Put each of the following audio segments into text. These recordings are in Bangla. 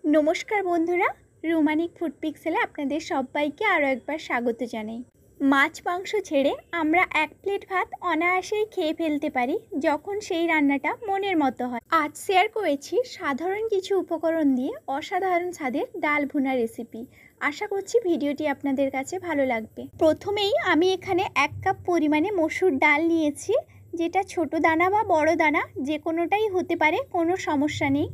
নমস্কার বন্ধুরা, রোমানিক ফুড পিক্সেলে আপনাদের সবাইকে আরও একবার স্বাগত জানাই। মাছ মাংস ছেড়ে আমরা এক প্লেট ভাত অনায়াসেই খেয়ে ফেলতে পারি যখন সেই রান্নাটা মনের মতো হয়। আজ শেয়ার করেছি সাধারণ কিছু উপকরণ দিয়ে অসাধারণ স্বাদের ডাল ভুনা রেসিপি। আশা করছি ভিডিওটি আপনাদের কাছে ভালো লাগবে। প্রথমেই আমি এখানে 1 কাপ পরিমাণে মসুর ডাল নিয়েছি, যেটা ছোট দানা বা বড় দানা যে কোনোটাই হতে পারে, কোনো সমস্যা নেই।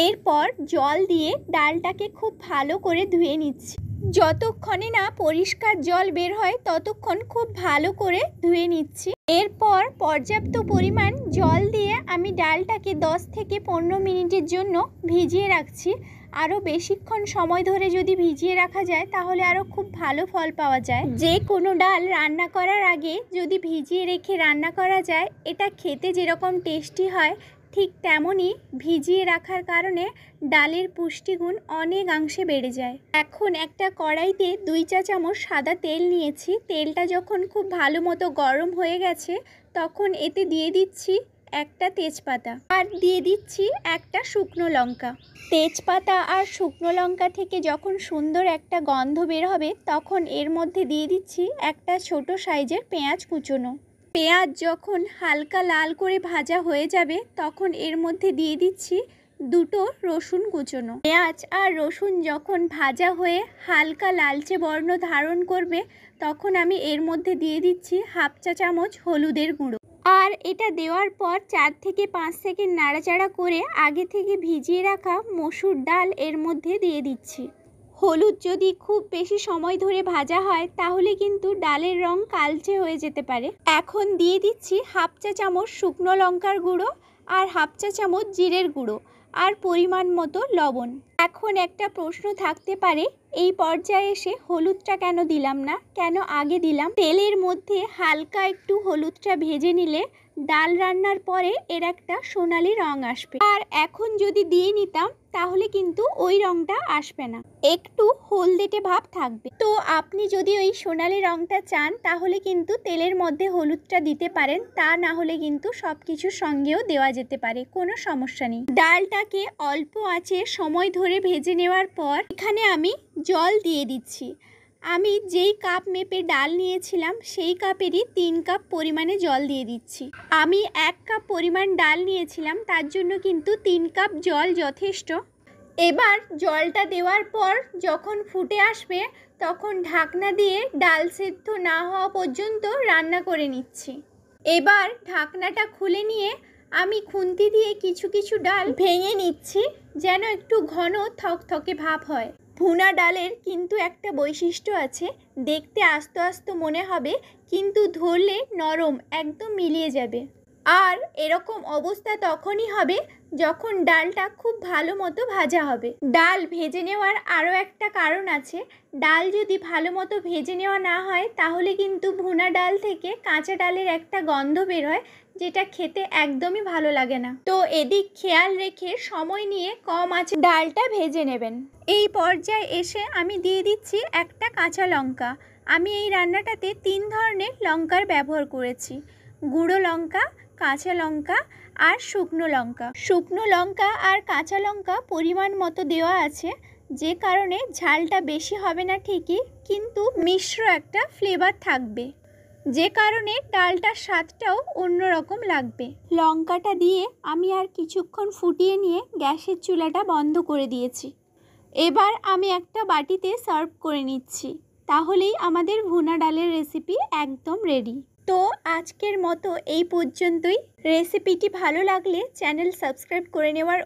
এরপর জল দিয়ে ডালটাকে খুব ভালো করে ধুয়ে নিচ্ছি। যতক্ষণে না পরিষ্কার জল বের হয় ততক্ষণ খুব ভালো করে ধুয়ে নিচ্ছি। এরপর পর্যাপ্ত পরিমাণ জল দিয়ে আমি ডালটাকে 10 থেকে 15 মিনিটের জন্য ভিজিয়ে রাখছি। আরও বেশিক্ষণ সময় ধরে যদি ভিজিয়ে রাখা যায় তাহলে আরও খুব ভালো ফল পাওয়া যায়। যে কোনো ডাল রান্না করার আগে যদি ভিজিয়ে রেখে রান্না করা যায়, এটা খেতে যেরকম টেস্টি হয় ঠিক তেমনই ভিজিয়ে রাখার কারণে ডালের পুষ্টিগুণ অনেকাংশে বেড়ে যায়। এখন একটা কড়াইতে 2 চা চামচ সাদা তেল নিয়েছি। তেলটা যখন খুব ভালো মতো গরম হয়ে গেছে তখন এতে দিয়ে দিচ্ছি একটা তেজপাতা আর দিয়ে দিচ্ছি একটা শুকনো লঙ্কা। তেজপাতা আর শুকনো লঙ্কা থেকে যখন সুন্দর একটা গন্ধ বের হবে তখন এর মধ্যে দিয়ে দিচ্ছি একটা ছোট সাইজের পেঁয়াজ কুচোনো। পেঁয়াজ যখন হালকা লাল করে ভাজা হয়ে যাবে তখন এর মধ্যে দিয়ে দিচ্ছি 2টো রসুন কুচোনো। পেঁয়াজ আর রসুন যখন ভাজা হয়ে হালকা লালচে বর্ণ ধারণ করবে তখন আমি এর মধ্যে দিয়ে দিচ্ছি 1/2 চা চামচ হলুদের গুঁড়ো। আর এটা দেওয়ার পর 4 থেকে 5 সেকেন্ড নাড়াচাড়া করে আগে থেকে ভিজিয়ে রাখা মসুর ডাল এর মধ্যে দিয়ে দিচ্ছি। হলুদ যদি খুব বেশি সময় ধরে ভাজা হয় তাহলে কিন্তু ডালের রং কালচে হয়ে যেতে পারে। এখন দিয়ে দিচ্ছি 1/2 চা চামচ শুকনো লঙ্কার গুঁড়ো আর 1/2 চা চামচ জিরের গুঁড়ো আর পরিমাণ মতো লবণ। এখন একটা প্রশ্ন থাকতে পারে, এই পর্যায়ে এসে হলুদটা কেন দিলাম না, কেন আগে দিলাম? তেলের মধ্যে হালকা একটু হলুদটা ভেজে নিলে ডাল রান্নার পরে এর একটা সোনালি রং আসবে, আর এখন যদি দিয়ে নিতাম তাহলে কিন্তু ওই রংটা আসবে না, একটু হলদেটে ভাব থাকবে। তো আপনি যদি ওই সোনালি রংটা চান তাহলে কিন্তু তেলের মধ্যে হলুদটা দিতে পারেন, তা না হলে কিন্তু সব কিছুর সঙ্গেও দেওয়া যেতে পারে, কোনো সমস্যা নেই। ডালটাকে অল্প আঁচে সময় ধরে ভেজে নেওয়ার পর এখানে আমি জল দিয়ে দিচ্ছি। আমি যেই কাপ মেপে ডাল নিয়েছিলাম সেই কাপেরই 3 কাপ পরিমাণে জল দিয়ে দিচ্ছি। আমি 1 কাপ পরিমাণ ডাল নিয়েছিলাম, তার জন্য কিন্তু 3 কাপ জল যথেষ্ট। এবার জলটা দেওয়ার পর যখন ফুটে আসবে তখন ঢাকনা দিয়ে ডাল সেদ্ধ না হওয়া পর্যন্ত রান্না করে নিচ্ছি। এবার ঢাকনাটা খুলে নিয়ে আমি খুন্তি দিয়ে কিছু কিছু ডাল ভেঙে নিচ্ছি যেন একটু ঘন থকথকে ভাব হয়। ভুনা ডালের কিন্তু একটা বৈশিষ্ট্য আছে, দেখতে আস্ত আস্ত মনে হবে কিন্তু ধরলে নরম, একদম মিলিয়ে যাবে। আর এরকম অবস্থা তখনই হবে যখন ডালটা খুব ভালো মতো ভাজা হবে। ডাল ভেজে নেওয়ার আরও একটা কারণ আছে, ডাল যদি ভালো মতো ভেজে নেওয়া না হয় তাহলে কিন্তু ভুনা ডাল থেকে কাঁচা ডালের একটা গন্ধ বের হয়, যেটা খেতে একদমই ভালো লাগে না। তো এদিক খেয়াল রেখে সময় নিয়ে কম আঁচে ডালটা ভেজে নেবেন। এই পর্যায়ে এসে আমি দিয়ে দিচ্ছি একটা কাঁচা লঙ্কা। আমি এই রান্নাটাতে 3 ধরনের লঙ্কার ব্যবহার করেছি, গুঁড়ো লঙ্কা, কাঁচা লঙ্কা আর শুকনো লঙ্কা। শুকনো লঙ্কা আর কাঁচা লঙ্কা পরিমাণ মতো দেওয়া আছে, যে কারণে ঝালটা বেশি হবে না ঠিকই, কিন্তু মিশ্র একটা ফ্লেভার থাকবে, যে কারণে ডালটার স্বাদটাও অন্যরকম লাগবে। লঙ্কাটা দিয়ে আমি আর কিছুক্ষণ ফুটিয়ে নিয়ে গ্যাসের চুলাটা বন্ধ করে দিয়েছি। এবার আমি একটা বাটিতে সার্ভ করে নিচ্ছি, তাহলেই আমাদের ভুনা ডালের রেসিপি একদম রেডি। তো আজকের মতো এই পর্যন্তই। রেসিপিটি ভালো লাগলে চ্যানেল সাবস্ক্রাইব করে নেওয়ার